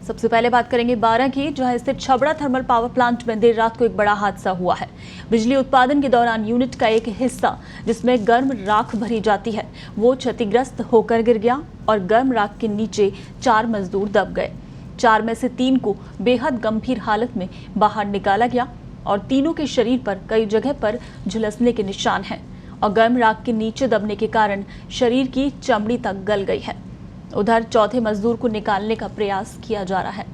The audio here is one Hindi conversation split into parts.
सबसे पहले बात करेंगे 12 की, जहां स्थित छबड़ा थर्मल पावर प्लांट में देर रात को एक बड़ा हादसा हुआ है। बिजली उत्पादन के दौरान यूनिट का एक हिस्सा जिसमें गर्म राख भरी जाती है वो क्षतिग्रस्त होकर गिर गया और गर्म राख के नीचे 4 मजदूर दब गए। 4 में से 3 को बेहद गंभीर हालत में बाहर निकाला गया और तीनों के शरीर पर कई जगह पर झुलसने के निशान हैं और गर्म राख के नीचे दबने के कारण शरीर की चमड़ी तक गल गई है। उधर चौथे मजदूर को निकालने का प्रयास किया जा रहा है।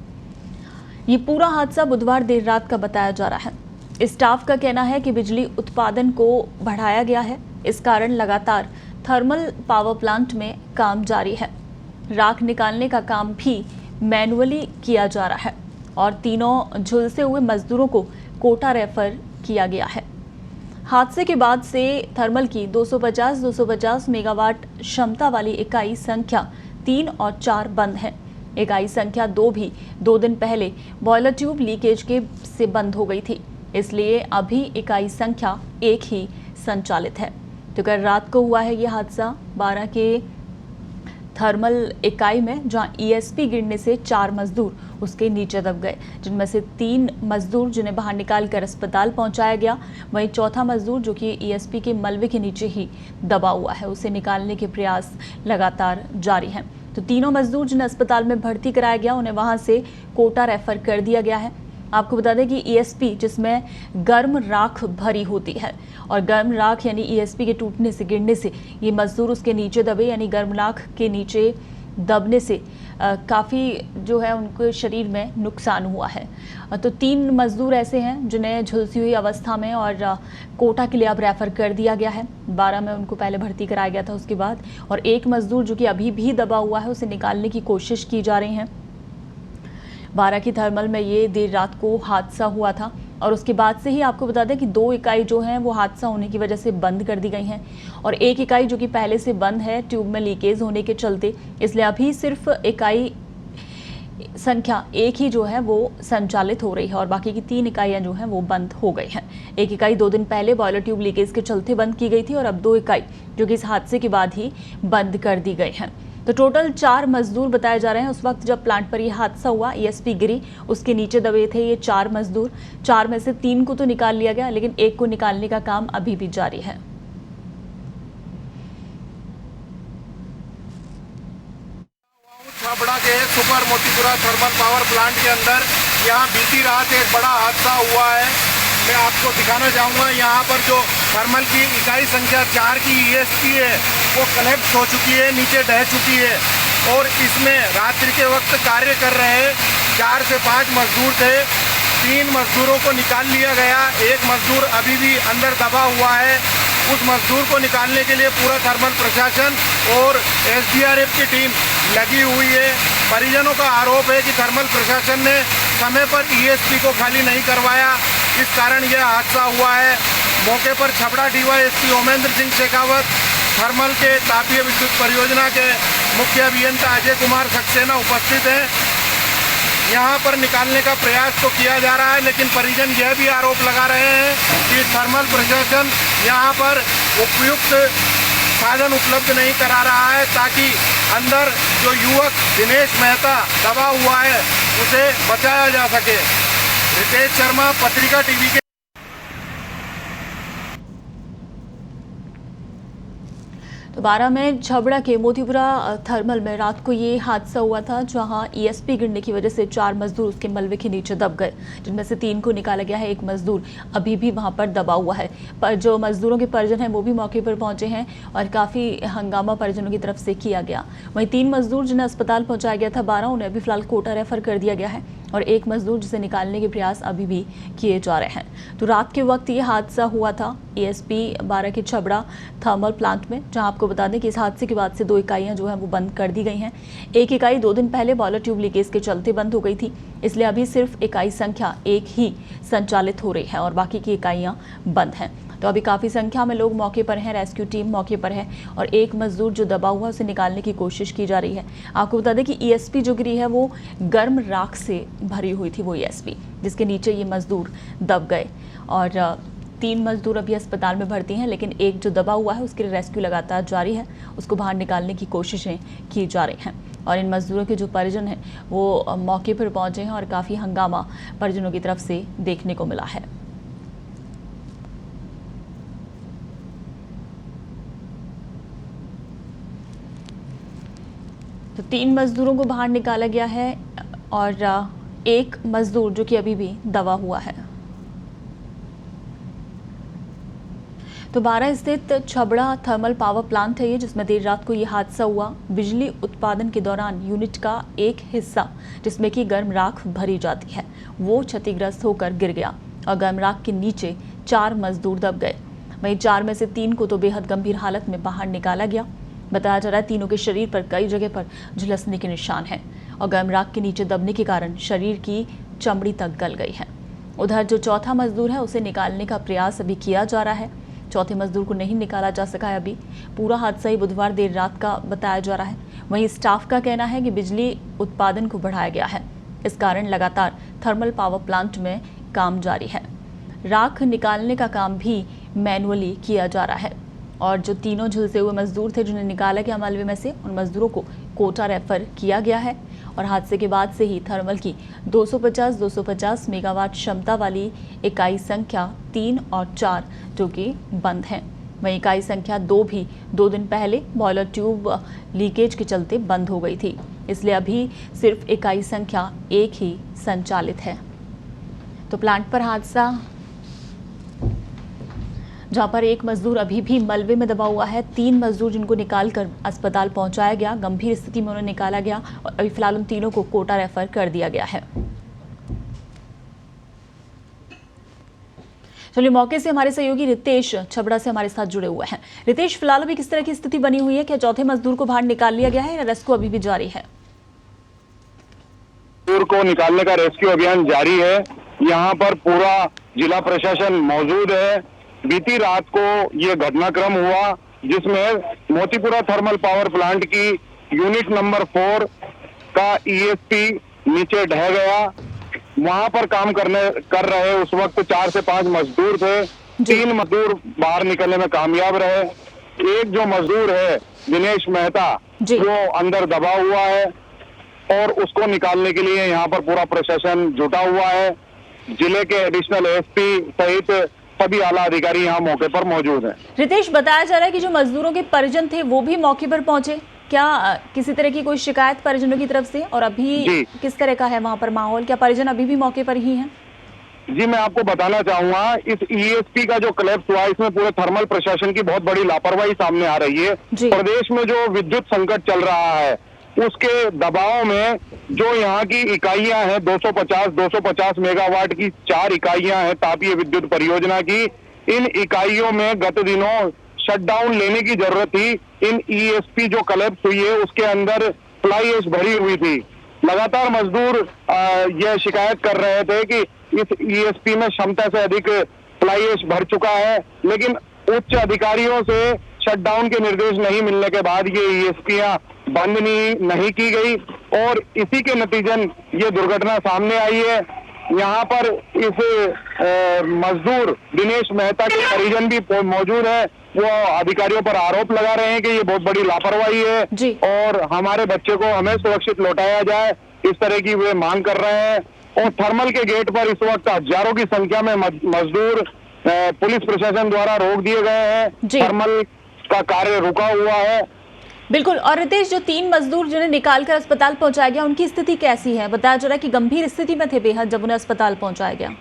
ये पूरा हादसा बुधवार देर रात का बताया जा रहा है। स्टाफ का कहना है कि बिजली उत्पादन को बढ़ाया गया है, इस कारण लगातार थर्मल पावर प्लांट में काम जारी है। राख निकालने का काम भी मैनुअली किया जा रहा है और तीनों झुलसे हुए मजदूरों को कोटा रेफर किया गया है। हादसे के बाद से थर्मल की 250 मेगावाट क्षमता वाली इकाई संख्या 3 और 4 बंद है। इकाई संख्या 2 भी 2 दिन पहले बॉयलर ट्यूब लीकेज के से बंद हो गई थी, इसलिए अभी इकाई संख्या 1 ही संचालित है। तो कल रात को हुआ है ये हादसा 12 के थर्मल इकाई में, जहां ईएसपी गिरने से 4 मजदूर उसके नीचे दब गए, जिनमें से 3 मजदूर जिन्हें बाहर निकालकर अस्पताल पहुंचाया गया। वहीं चौथा मजदूर जो कि ईएसपी के मलबे के नीचे ही दबा हुआ है, उसे निकालने के प्रयास लगातार जारी हैं। तो तीनों मजदूर जिन्हें अस्पताल में भर्ती कराया गया, उन्हें वहां से कोटा रेफर कर दिया गया है। आपको बता दें कि ईएसपी जिसमें गर्म राख भरी होती है और गर्म राख यानी ईएसपी के टूटने से गिरने से ये मजदूर उसके नीचे दबे, यानी गर्म राख के नीचे दबने से काफ़ी जो है उनके शरीर में नुकसान हुआ है। तो 3 मजदूर ऐसे हैं जिन्हें झुलसी हुई अवस्था में और कोटा के लिए अब रेफर कर दिया गया है। 12 में उनको पहले भर्ती कराया गया था उसके बाद, और 1 मजदूर जो कि अभी भी दबा हुआ है उसे निकालने की कोशिश की जा रही है। 12 की थर्मल में ये देर रात को हादसा हुआ था और उसके बाद से ही आपको बता दें कि 2 इकाई जो हैं वो हादसा होने की वजह से बंद कर दी गई हैं और 1 इकाई जो कि पहले से बंद है ट्यूब में लीकेज होने के चलते, इसलिए अभी सिर्फ इकाई संख्या 1 ही जो है वो संचालित हो रही है और बाकी की 3 इकाइयाँ जो हैं वो बंद हो गई हैं। 1 इकाई 2 दिन पहले बॉयलर ट्यूब लीकेज के चलते बंद की गई थी और अब 2 इकाई जो कि इस हादसे के बाद ही बंद कर दी गई हैं। तो टोटल 4 मजदूर बताए जा रहे हैं। उस वक्त जब प्लांट पर यह हादसा हुआ, ईएसपी गिरी, उसके नीचे दबे थे ये 4 मजदूर। 4 में से 3 को तो निकाल लिया गया, लेकिन 1 को निकालने का काम अभी भी जारी है। छबड़ा के super Motipura thermal power plant के अंदर यहाँ बीती रात एक बड़ा हादसा हुआ है। मैं आपको दिखाना चाहूँगा, यहाँ पर जो थर्मल की इकाई संख्या 4 की ईएसपी है वो कलेप्स हो चुकी है, नीचे ढह चुकी है और इसमें रात्रि के वक्त कार्य कर रहे 4 से 5 मजदूर थे। 3 मजदूरों को निकाल लिया गया, 1 मजदूर अभी भी अंदर दबा हुआ है। उस मजदूर को निकालने के लिए पूरा थर्मल प्रशासन और एसडीआरएफ की टीम लगी हुई है। परिजनों का आरोप है कि थर्मल प्रशासन ने समय पर ईएसपी को खाली नहीं करवाया, इस कारण यह हादसा हुआ है। मौके पर छबड़ा डीवाईएसपी ओमेंद्र सिंह शेखावत, थर्मल के तापीय विद्युत परियोजना के मुख्य अभियंता अजय कुमार सक्सेना उपस्थित हैं। यहाँ पर निकालने का प्रयास तो किया जा रहा है, लेकिन परिजन यह भी आरोप लगा रहे हैं कि थर्मल प्रशासन यहाँ पर उपयुक्त साधन उपलब्ध नहीं करा रहा है ताकि अंदर जो युवक दिनेश मेहता दबा हुआ है उसे बचाया जा सके। रितेश शर्मा, पत्रिका टीवी के। तो 12 में छबड़ा के मोतीपुरा थर्मल में रात को ये हादसा हुआ था, जहां ईएसपी गिरने की वजह से 4 मजदूर उसके मलबे के नीचे दब गए, जिनमें से 3 को निकाला गया है। 1 मजदूर अभी भी वहां पर दबा हुआ है। पर जो मजदूरों के परिजन हैं वो भी मौके पर पहुंचे हैं और काफ़ी हंगामा परिजनों की तरफ से किया गया। वहीं 3 मजदूर जिन्हें अस्पताल पहुँचाया गया था 12, उन्हें अभी फिलहाल कोटा रेफर कर दिया गया है और 1 मजदूर जिसे निकालने के प्रयास अभी भी किए जा रहे हैं। तो रात के वक्त ये हादसा हुआ था ईएसपी 12 के छबड़ा थर्मल प्लांट में, जहां आपको बता दें कि इस हादसे के बाद से 2 इकाइयां जो हैं वो बंद कर दी गई हैं। 1 इकाई 2 दिन पहले बॉयलर ट्यूब लीकेज के चलते बंद हो गई थी, इसलिए अभी सिर्फ इकाई संख्या 1 ही संचालित हो रही है और बाकी की इकाइयां बंद हैं। तो अभी काफ़ी संख्या में लोग मौके पर हैं, रेस्क्यू टीम मौके पर है और 1 मजदूर जो दबा हुआ उसे निकालने की कोशिश की जा रही है। आपको बता दें कि ईएसपी जो गिरी है वो गर्म राख से भरी हुई थी, वो ईएसपी जिसके नीचे ये मजदूर दब गए और 3 मजदूर अभी अस्पताल में भर्ती हैं, लेकिन 1 जो दबा हुआ है उसके लिए रेस्क्यू लगातार जारी है, उसको बाहर निकालने की कोशिशें की जा रही हैं। और इन मजदूरों के जो परिजन हैं वो मौके पर पहुंचे हैं और काफ़ी हंगामा परिजनों की तरफ से देखने को मिला है। तो 3 मजदूरों को बाहर निकाला गया है और एक मजदूर जो कि अभी भी दबा हुआ है। तो बारा स्थित छबड़ा थर्मल पावर प्लांट है ये, जिसमें देर रात को ये हादसा हुआ। बिजली उत्पादन के दौरान यूनिट का एक हिस्सा जिसमें कि गर्म राख भरी जाती है वो क्षतिग्रस्त होकर गिर गया और गर्म राख के नीचे 4 मजदूर दब गए। वहीं 4 में से 3 को तो बेहद गंभीर हालत में बाहर निकाला गया। बताया जा रहा है तीनों के शरीर पर कई जगह पर झुलसने के निशान हैं और गर्म राख के नीचे दबने के कारण शरीर की चमड़ी तक गल गई है। उधर जो चौथा मजदूर है उसे निकालने का प्रयास अभी किया जा रहा है। चौथे मजदूर को नहीं निकाला जा सका है अभी। पूरा हादसा ही बुधवार देर रात का बताया जा रहा है। वहीं स्टाफ का कहना है कि बिजली उत्पादन को बढ़ाया गया है, इस कारण लगातार थर्मल पावर प्लांट में काम जारी है। राख निकालने का काम भी मैनुअली किया जा रहा है और जो तीनों झुलसे हुए मजदूर थे जिन्हें निकाला गया मलबे में से, उन मजदूरों को कोटा रेफर किया गया है और हादसे के बाद से ही थर्मल की 250 मेगावाट क्षमता वाली इकाई संख्या 3 और 4 जो कि बंद हैं। वहीं इकाई संख्या 2 भी 2 दिन पहले बॉयलर ट्यूब लीकेज के चलते बंद हो गई थी, इसलिए अभी सिर्फ इकाई संख्या 1 ही संचालित है। तो प्लांट पर हादसा जहां पर एक मजदूर अभी भी मलबे में दबा हुआ है, 3 मजदूर जिनको निकालकर अस्पताल पहुंचाया गया, गंभीर स्थिति में उन्हें निकाला गया और अभी फिलहाल उन तीनों को कोटा रेफर कर दिया गया है। चलिए मौके से हमारे सहयोगी रितेश छबड़ा से हमारे साथ जुड़े हुए हैं। रितेश, फिलहाल अभी किस तरह की स्थिति बनी हुई है? क्या चौथे मजदूर को बाहर निकाल लिया गया है या रेस्क्यू अभी भी जारी है? मजदूर को निकालने का रेस्क्यू अभियान जारी है। यहाँ पर पूरा जिला प्रशासन मौजूद है। बीती रात को ये घटनाक्रम हुआ जिसमें मोतीपुरा थर्मल पावर प्लांट की यूनिट नंबर 4 का ईएसपी नीचे ढह गया। वहां पर काम कर रहे उस वक्त 4 से 5 मजदूर थे। 3 मजदूर बाहर निकलने में कामयाब रहे। एक जो मजदूर है दिनेश मेहता वो अंदर दबा हुआ है और उसको निकालने के लिए यहाँ पर पूरा प्रशासन जुटा हुआ है। जिले के एडिशनल एसपी सहित सभी आला अधिकारी यहाँ मौके पर मौजूद हैं। रितेश, बताया जा रहा है कि जो मजदूरों के परिजन थे वो भी मौके पर पहुंचे, क्या किसी तरह की कोई शिकायत परिजनों की तरफ से? और अभी किस तरह का है वहां पर माहौल? क्या परिजन अभी भी मौके पर ही हैं? जी, मैं आपको बताना चाहूंगा इस ईएसपी का जो कोलैप्स हुआ इसमें पूरे थर्मल प्रशासन की बहुत बड़ी लापरवाही सामने आ रही है। प्रदेश में जो विद्युत संकट चल रहा है उसके दबाव में जो यहाँ की इकाइयां हैं 250 मेगावाट की 4 इकाइयां हैं तापीय विद्युत परियोजना की, इन इकाइयों में गत दिनों शटडाउन लेने की जरूरत थी। इन ईएसपी जो कोलैप्स हुई है उसके अंदर फ्लाई ऐश भरी हुई थी। लगातार मजदूर यह शिकायत कर रहे थे कि इस ईएसपी में क्षमता से अधिक फ्लाई ऐश भर चुका है, लेकिन उच्च अधिकारियों से शटडाउन के निर्देश नहीं मिलने के बाद ये ईएसपीयां बंद नहीं की गई और इसी के नतीजन ये दुर्घटना सामने आई है। यहाँ पर इस मजदूर दिनेश मेहता के परिजन भी मौजूद है। वो अधिकारियों पर आरोप लगा रहे हैं कि ये बहुत बड़ी लापरवाही है और हमारे बच्चे को हमें सुरक्षित लौटाया जाए, इस तरह की वे मांग कर रहे हैं। और थर्मल के गेट पर इस वक्त हजारों की संख्या में मजदूर पुलिस प्रशासन द्वारा रोक दिए गए हैं। थर्मल का कार्य रुका हुआ है। बिल्कुल। और रितेश, जो 3 मजदूर जिन्हें निकालकर अस्पताल पहुंचाया गया उनकी स्थिति कैसी है? बताया जा रहा है कि गंभीर स्थिति में थे बेहद जब उन्हें अस्पताल पहुंचाया गया।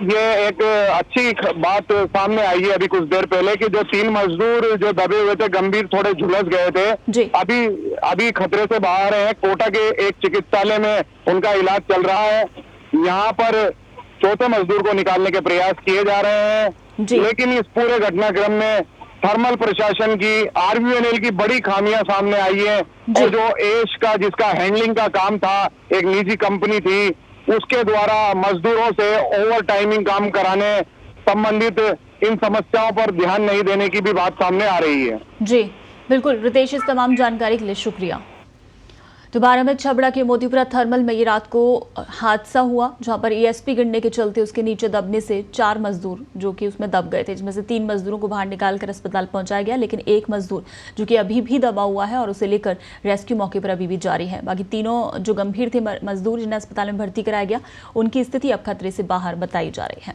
ये एक अच्छी बात सामने आई है अभी कुछ देर पहले कि जो 3 मजदूर जो दबे हुए थे गंभीर थोड़े झुलस गए थे, अभी खतरे से बाहर है। कोटा के एक चिकित्सालय में उनका इलाज चल रहा है। यहाँ पर चौथे मजदूर को निकालने के प्रयास किए जा रहे हैं, लेकिन इस पूरे घटनाक्रम में थर्मल प्रशासन की आरवीएनएल की बड़ी खामियां सामने आई है। और जो एश का जिसका हैंडलिंग का काम था, एक निजी कंपनी थी, उसके द्वारा मजदूरों से ओवर टाइमिंग काम कराने संबंधित इन समस्याओं पर ध्यान नहीं देने की भी बात सामने आ रही है। जी बिल्कुल रितेश, इस तमाम जानकारी के लिए शुक्रिया। तो बारामती छबड़ा के मोतीपुरा थर्मल में ये रात को हादसा हुआ, जहां पर ईएसपी गिरने के चलते उसके नीचे दबने से 4 मजदूर जो कि उसमें दब गए थे, जिसमें से 3 मजदूरों को बाहर निकालकर अस्पताल पहुंचाया गया, लेकिन एक मजदूर जो कि अभी भी दबा हुआ है और उसे लेकर रेस्क्यू मौके पर अभी भी जारी है। बाकी तीनों जो गंभीर थे मजदूर जिन्हें अस्पताल में भर्ती कराया गया, उनकी स्थिति अब खतरे से बाहर बताई जा रही है।